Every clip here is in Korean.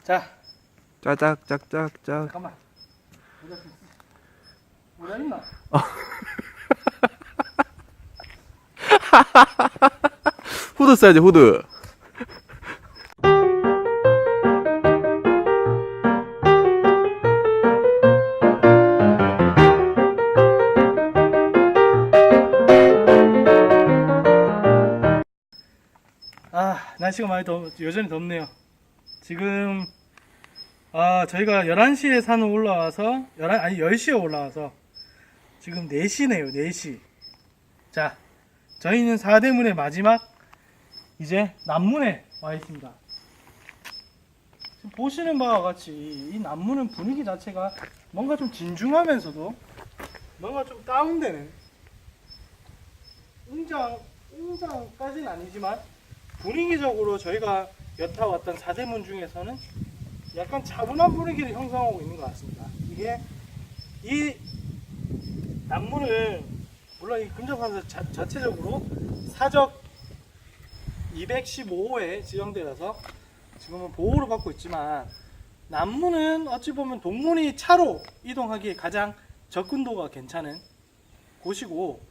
자, 짜짝짝짝짝. 잠깐만. 모자 있나? 후드 써야지, 후드. 날씨가 많이 여전히 덥네요. 지금 저희가 11시에 산을 올라와서 10시에 올라와서 지금 4시네요. 4시. 자, 저희는 사대문의 마지막 이제 남문에 와 있습니다. 지금 보시는 바와 같이 이 남문은 분위기 자체가 뭔가 좀 진중하면서도 뭔가 좀 다운되는, 웅장까지는 아니지만 분위기적으로 저희가 여타 왔던 사대문 중에서는 약간 차분한 분위기를 형성하고 있는 것 같습니다. 이게 이 남문은 물론 이 금정산사 자체적으로 사적 215호에 지정되어서 지금은 보호를 받고 있지만, 남문은 어찌 보면 동문이 차로 이동하기에 가장 접근도가 괜찮은 곳이고,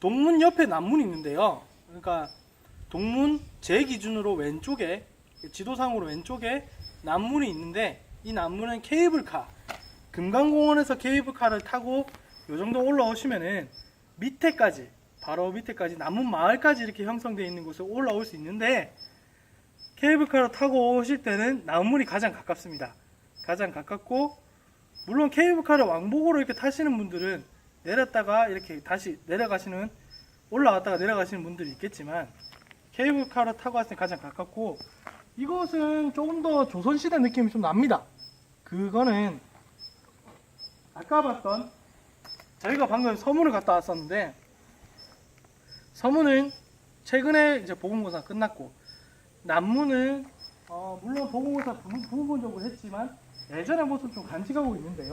동문 옆에 남문이 있는데요. 그러니까 동문 제 기준으로 왼쪽에, 지도상으로 왼쪽에 남문이 있는데, 이 남문은 케이블카, 금강공원에서 케이블카를 타고 요 정도 올라오시면은 밑에까지, 바로 밑에까지 남문 마을까지 이렇게 형성되어 있는 곳에 올라올 수 있는데, 케이블카를 타고 오실 때는 남문이 가장 가깝습니다. 가장 가깝고, 물론 케이블카를 왕복으로 이렇게 타시는 분들은 내렸다가 이렇게 다시 내려가시는, 올라갔다가 내려가시는 분들이 있겠지만, 케이블카를 타고 왔을 때 가장 가깝고, 이것은 조금 더 조선시대 느낌이 좀 납니다. 그거는 아까 봤던, 저희가 방금 서문을 갔다 왔었는데, 서문은 최근에 이제 보금고사 끝났고, 남문은 물론 보금고사 부분적으로 했지만 예전의 모습 좀 간직하고 있는데요.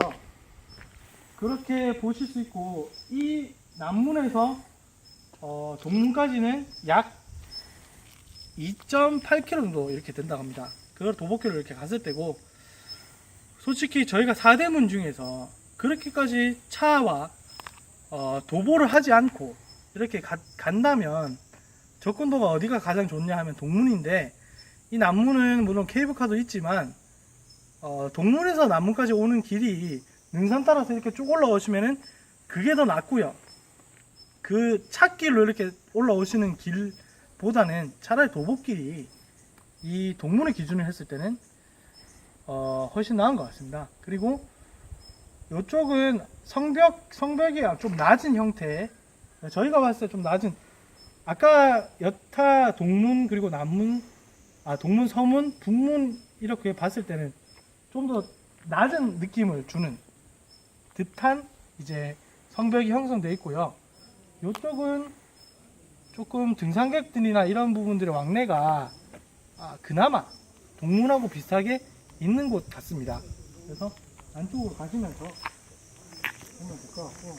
그렇게 보실 수 있고, 이 남문에서 동문까지는 약 2.8km 정도 이렇게 된다고 합니다. 그걸 도보길로 이렇게 갔을 때고, 솔직히 저희가 사대문 중에서 그렇게까지 차와 도보를 하지 않고 이렇게 간다면 접근도가 어디가 가장 좋냐 하면 동문인데, 이 남문은 물론 케이블카도 있지만 동문에서 남문까지 오는 길이 능선 따라서 이렇게 쭉 올라오시면은 그게 더 낫고요. 그 찻길로 이렇게 올라오시는 길보다는 차라리 도보길이 이 동문의 기준을 했을 때는 훨씬 나은 것 같습니다. 그리고 이쪽은 성벽이 좀 낮은 형태, 저희가 봤을 때 좀 낮은, 아까 여타 동문 그리고 남문, 동문, 서문, 북문 이렇게 봤을 때는 좀 더 낮은 느낌을 주는 듯한 이제 성벽이 형성되어 있고요. 이쪽은 조금 등산객들이나 이런 부분들의 왕래가 그나마 동문하고 비슷하게 있는 곳 같습니다. 그래서 안쪽으로 가시면서 보면 될 것 같고,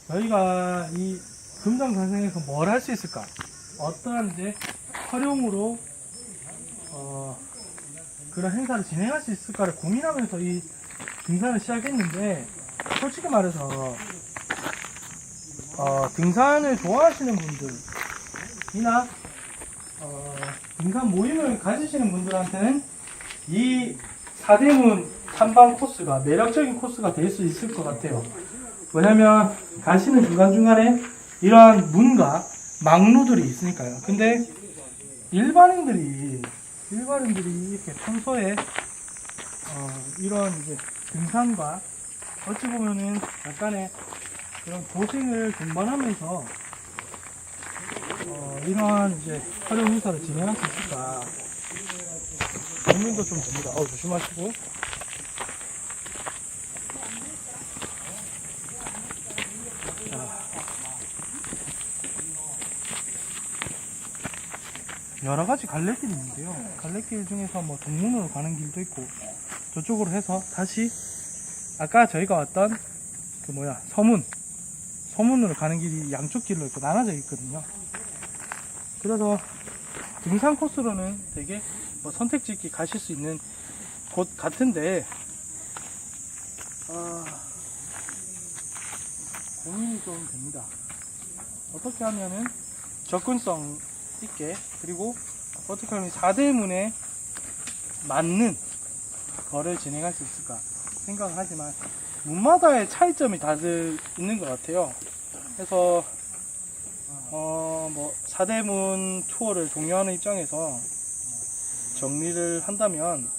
저희가 이 금강산성에서 뭘 할 수 있을까, 어떠한 이제 활용으로 그런 행사를 진행할 수 있을까를 고민하면서 이 등산을 시작했는데, 솔직히 말해서 등산을 좋아하시는 분들이나 등산 모임을 가지시는 분들한테는 이 사대문 탐방 코스가 매력적인 코스가 될 수 있을 것 같아요. 왜냐면 가시는 중간중간에 이러한 문과 망루들이 있으니까요. 근데 일반인들이 이렇게 평소에 이런 이제 등산과 어찌 보면은 약간의 그런 도생을 동반하면서 이러한 이제 활용 행사를 진행할 수 있을까 고민도 좀 됩니다. 조심하시고. 여러 가지 갈래길이 있는데요. 갈래길 중에서 뭐 동문으로 가는 길도 있고, 저쪽으로 해서 다시 아까 저희가 왔던 서문으로 가는 길이 양쪽 길로 이렇게 나눠져 있거든요. 그래서 등산 코스로는 되게 뭐 선택지 있게 가실 수 있는 곳 같은데 고민이 좀 됩니다. 어떻게 하면은 접근성 있게, 그리고 어떻게 하면 4대문에 맞는 거를 진행할 수 있을까 생각을 하지만 문마다의 차이점이 다들 있는 것 같아요. 그래서 뭐 4대문 투어를 종료하는 입장에서 정리를 한다면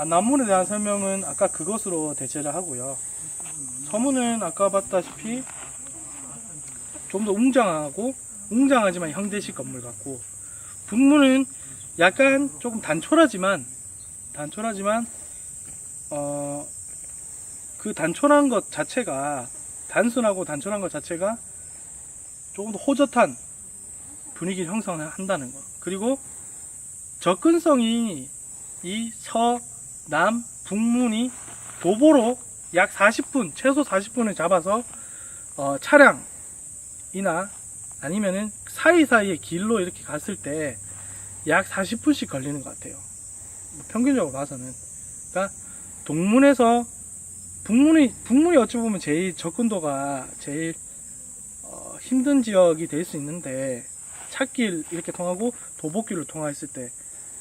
남문에 대한 설명은 아까 그것으로 대체를 하고요. 서문은 아까 봤다시피 좀 더 웅장하지만 형대식 건물 같고, 북문은 약간 조금 단촐하지만 그 단순한 것 자체가 조금 더 호젓한 분위기를 형성한다는 것. 그리고 접근성이 이 서, 남, 북문이 도보로 약 40분, 최소 40분을 잡아서 차량이나 아니면은 사이사이의 길로 이렇게 갔을 때 약 40분씩 걸리는 것 같아요. 평균적으로 봐서는. 그러니까 동문에서 북문이 어찌 보면 제일 접근도가 제일 힘든 지역이 될 수 있는데, 찻길 이렇게 통하고 도보길을 통했을 때,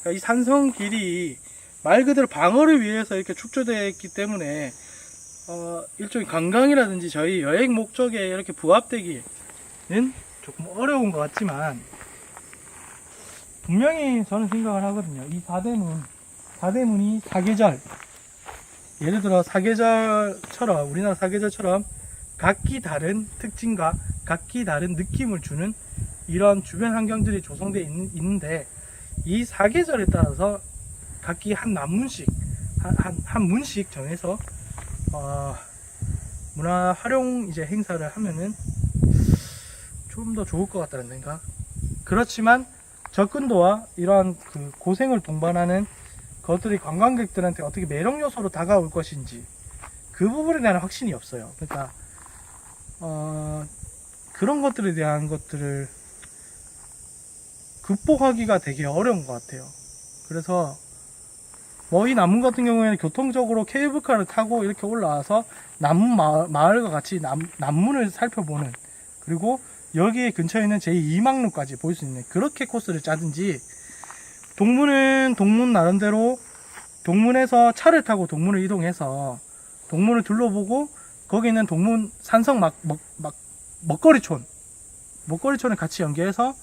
그러니까 이 산성길이 말 그대로 방어를 위해서 이렇게 축조되어 있기 때문에 일종의 관광이라든지 저희 여행 목적에 이렇게 부합되기는 조금 어려운 것 같지만, 분명히 저는 생각을 하거든요. 이 4대문이 사계절, 예를 들어 사계절처럼, 우리나라 사계절처럼 각기 다른 특징과 각기 다른 느낌을 주는 이런 주변 환경들이 조성되어 있는데, 이 사계절에 따라서 각기 한 남문씩, 한 문씩 정해서 문화 활용 이제 행사를 하면은 좀 더 좋을 것 같다는 생각. 그렇지만 접근도와 이러한 그 고생을 동반하는 것들이 관광객들한테 어떻게 매력 요소로 다가올 것인지, 그 부분에 대한 확신이 없어요. 그러니까 그런 것들에 대한 것들을 극복하기가 되게 어려운 것 같아요. 그래서 뭐 이 남문 같은 경우에는 교통적으로 케이블카를 타고 이렇게 올라와서 남문 마을과 같이 남문을 살펴보는, 그리고 여기에 근처에 있는 제2막루까지 볼 수 있는 그렇게 코스를 짜든지, 동문은 동문 나름대로 동문에서 차를 타고 동문을 이동해서 동문을 둘러보고 거기 있는 동문 산성 먹거리촌을 같이 연계해서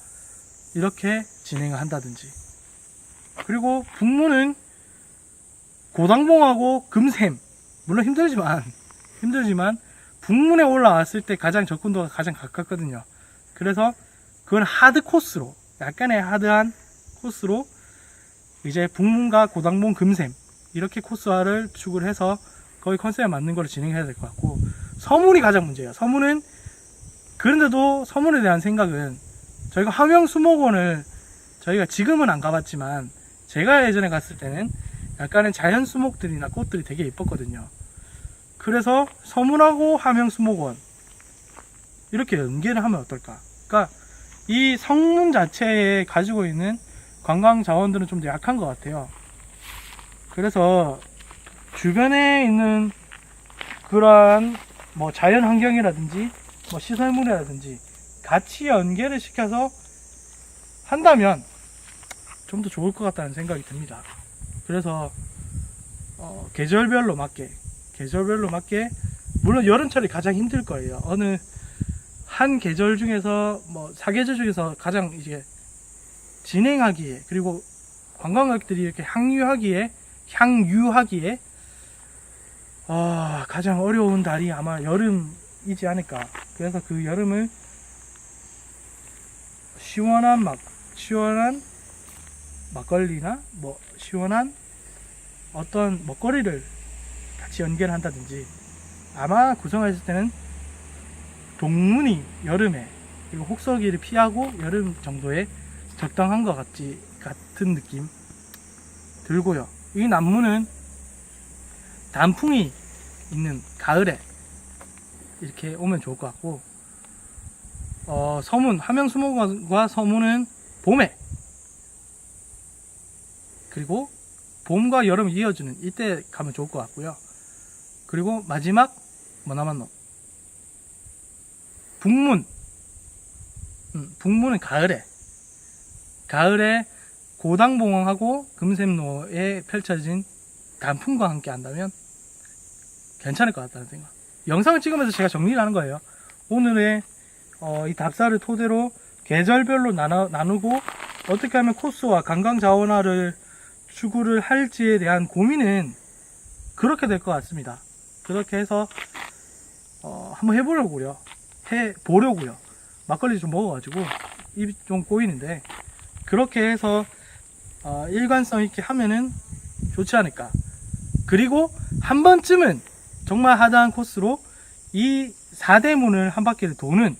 이렇게 진행을 한다든지, 그리고 북문은 고당봉하고 금샘, 물론 힘들지만 북문에 올라왔을 때 가장 접근도가 가장 가깝거든요. 그래서 그건 하드 코스로, 약간의 하드한 코스로 이제 북문과 고당봉, 금샘 이렇게 코스화를 추구를 해서 거기 컨셉에 맞는 걸 진행해야 될 것 같고, 서문이 가장 문제예요. 서문은, 그런데도 서문에 대한 생각은, 저희가 함영수목원을 저희가 지금은 안 가봤지만 제가 예전에 갔을 때는 약간의 자연 수목들이나 꽃들이 되게 예뻤거든요. 그래서 서문하고 함영수목원 이렇게 연계를 하면 어떨까. 그러니까 이 성문 자체에 가지고 있는 관광 자원들은 좀 더 약한 것 같아요. 그래서 주변에 있는 그러한 뭐 자연 환경이라든지 뭐 시설물이라든지 같이 연계를 시켜서 한다면 좀 더 좋을 것 같다는 생각이 듭니다. 그래서 계절별로 맞게, 물론 여름철이 가장 힘들 거예요. 어느 한 계절 중에서, 뭐 사계절 중에서 가장 이제 진행하기에, 그리고 관광객들이 이렇게 향유하기에 가장 어려운 달이 아마 여름이지 않을까. 그래서 그 여름을 시원한 막걸리나 뭐 시원한 어떤 먹거리를 같이 연계를 한다든지, 아마 구성했을 때는 동문이 여름에, 그리고 혹서기를 피하고 여름 정도에 적당한 것 같은 느낌 들고요. 이 남문은 단풍이 있는 가을에 이렇게 오면 좋을 것 같고, 서문, 함영수목원과 서문은 봄에 그리고 봄과 여름이 이어지는 이때 가면 좋을 것 같고요. 그리고 마지막 뭐 남았노? 북문. 북문은 가을에 고당봉황하고 금샘로에 펼쳐진 단풍과 함께 한다면 괜찮을 것 같다는 생각. 영상을 찍으면서 제가 정리를 하는 거예요. 오늘의 이 답사를 토대로 계절별로 나누고 어떻게 하면 코스와 관광 자원화를 추구를 할지에 대한 고민은 그렇게 될 것 같습니다. 그렇게 해서 한번 해보려고요. 막걸리 좀 먹어가지고 입이 좀 꼬이는데 그렇게 해서 일관성 있게 하면은 좋지 않을까. 그리고 한 번쯤은 정말 하다한 코스로 이 4대문을 한 바퀴를 도는,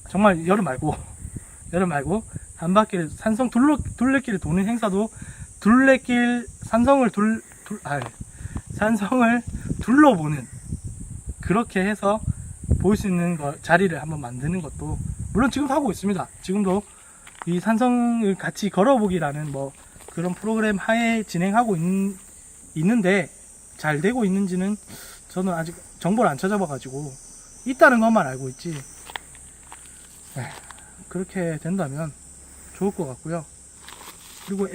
정말 여름 말고 한 바퀴를 산성 둘레길을 도는 행사도 산성을 둘러보는, 그렇게 해서 볼 수 있는 자리를 한번 만드는 것도 물론 지금도 하고 있습니다. 지금도 이 산성을 같이 걸어보기라는 뭐 그런 프로그램 하에 진행하고 있는데 잘 되고 있는지는 저는 아직 정보를 안 찾아봐 가지고 있다는 것만 알고 있지. 그렇게 된다면 좋을 것 같고요. 그리고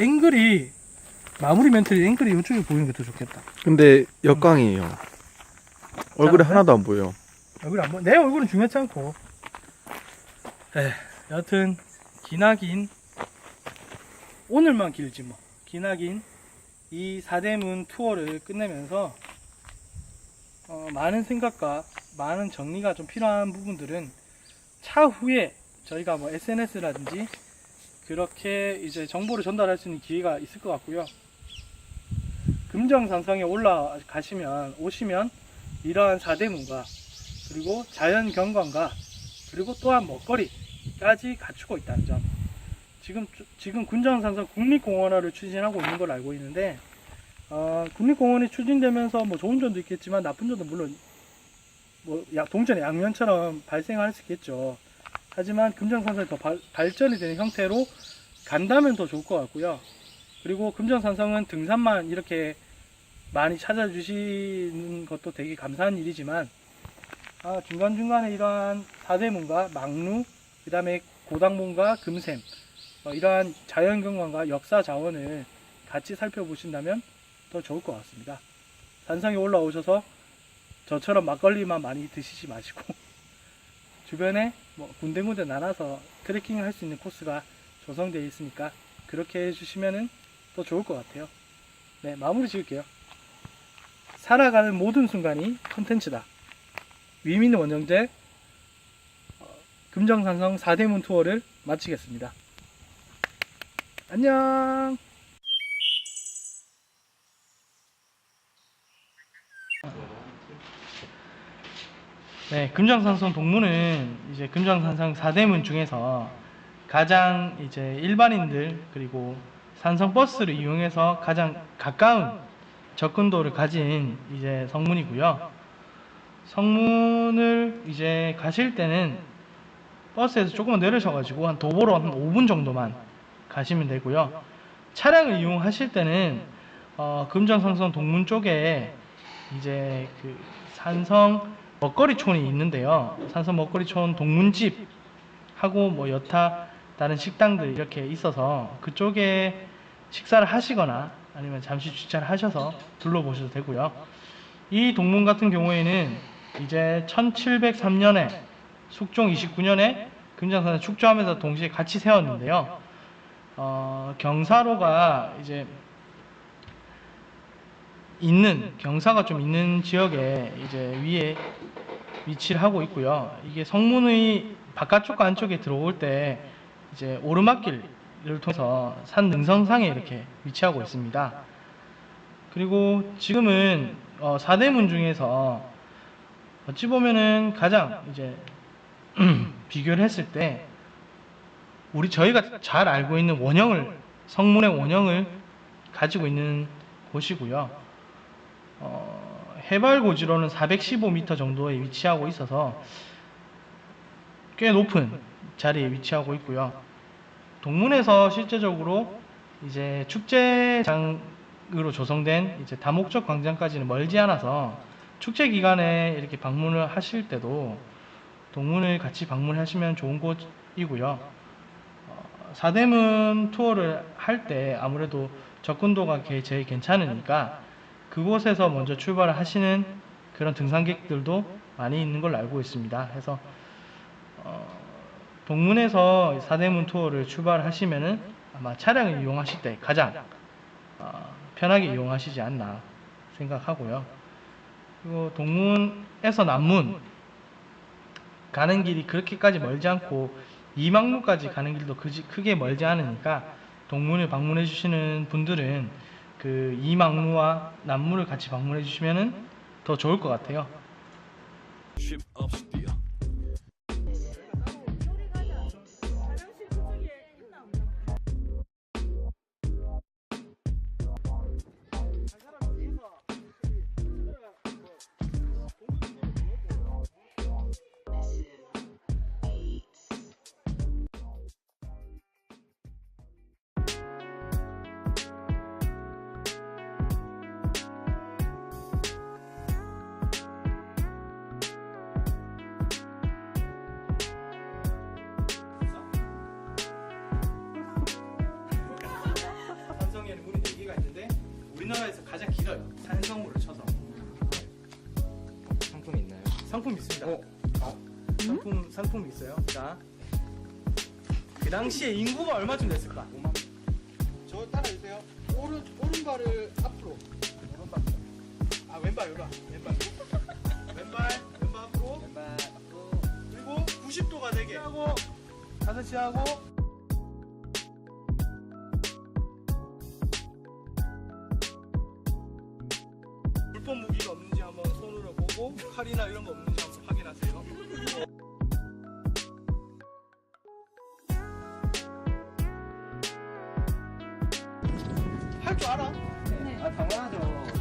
마무리 멘트리 앵글이 이쪽에 보이는 게 더 좋겠다. 근데 역광이에요. 얼굴이 자, 하나도 안 보여. 얼굴 안 보여? 내 얼굴은 중요하지 않고. 여튼 기나긴, 오늘만 길지 뭐, 기나긴 이 4대문 투어를 끝내면서 많은 생각과 많은 정리가 좀 필요한 부분들은 차후에 저희가 뭐 SNS라든지 그렇게 이제 정보를 전달할 수 있는 기회가 있을 것 같고요. 금정산성에 오시면 이러한 4대문과 그리고 자연 경관과 그리고 또한 먹거리까지 갖추고 있다는 점. 지금 군정산성 국립공원화를 추진하고 있는 걸 알고 있는데, 국립공원이 추진되면서 뭐 좋은 점도 있겠지만 나쁜 점도 물론 뭐 동전의 양면처럼 발생할 수 있겠죠. 하지만 금정산성이 더 발전이 되는 형태로 간다면 더 좋을 것 같고요. 그리고 금정산성은 등산만 이렇게 많이 찾아주시는 것도 되게 감사한 일이지만, 중간중간에 이러한 4대문과 망루, 그 다음에 고당봉과 금샘, 이러한 자연경관과 역사 자원을 같이 살펴보신다면 더 좋을 것 같습니다. 산성에 올라오셔서 저처럼 막걸리만 많이 드시지 마시고 주변에 뭐 군데군데 나눠서 트레킹을 할 수 있는 코스가 조성되어 있으니까 그렇게 해주시면 더 좋을 것 같아요. 네, 마무리 지을게요. 살아가는 모든 순간이 컨텐츠다. 위민 원정제 금정산성 4대문 투어를 마치겠습니다. 안녕. 네, 금정산성 동문은 이제 금정산성 4대문 중에서 가장 이제 일반인들 그리고 산성 버스를 이용해서 가장 가까운 접근도를 가진 이제 성문이고요. 성문을 이제 가실 때는 버스에서 조금만 내려셔가지고 한 도보로 한 5분 정도만 가시면 되고요. 차량을 이용하실 때는 금정산성 동문 쪽에 이제 그 산성 먹거리촌이 있는데요. 산성 먹거리촌 동문집 하고 뭐 여타 다른 식당들 이렇게 있어서 그쪽에 식사를 하시거나 아니면 잠시 주차를 하셔서 둘러보셔도 되고요. 이 동문 같은 경우에는 이제 1703년에 숙종 29년에 금정산을 축조하면서 동시에 같이 세웠는데요. 경사로가 이제 경사가 좀 있는 지역에 이제 위에 위치를 하고 있고요. 이게 성문의 바깥쪽과 안쪽에 들어올 때 이제 오르막길을 통해서 산 능선상에 이렇게 위치하고 있습니다. 그리고 지금은 4대문 중에서 어찌 보면은 가장 이제 비교를 했을 때 저희가 잘 알고 있는 성문의 원형을 가지고 있는 곳이고요. 해발 고지로는 415m 정도에 위치하고 있어서 꽤 높은 자리에 위치하고 있고요. 동문에서 실제적으로 이제 축제장으로 조성된 이제 다목적 광장까지는 멀지 않아서 축제 기간에 이렇게 방문을 하실 때도 동문을 같이 방문하시면 좋은 곳이고요. 사대문 투어를 할 때 아무래도 접근도가 제일 괜찮으니까 그곳에서 먼저 출발을 하시는 그런 등산객들도 많이 있는 걸로 알고 있습니다. 그래서 동문에서 사대문 투어를 출발하시면은 아마 차량을 이용하실 때 가장 편하게 이용하시지 않나 생각하고요. 그리고 동문에서 남문 가는 길이 그렇게까지 멀지 않고 이막루까지 가는 길도 크게 멀지 않으니까 동문을 방문해 주시는 분들은 그 이막루와 남문을 같이 방문해 주시면은 더 좋을 것 같아요. 산성에는 문이 4개가 있는데 우리나라에서 가장 길어요. 산성으로 쳐서. 상품이 있나요? 상품 있습니다. 상품 있어요. 자, 그 당시에 인구가 얼마쯤 됐을까? 저 따라주세요. 오른발을 앞으로. 아, 왼발 여기로 와. 왼발 앞으로. 그리고 90도가 되게 하고 5시 하고 불법 무기가 없는지 한번 손으로 보고 칼이나 이런 거 없는지 한번 확인하세요. 할 줄 알아? 아, 당연하죠.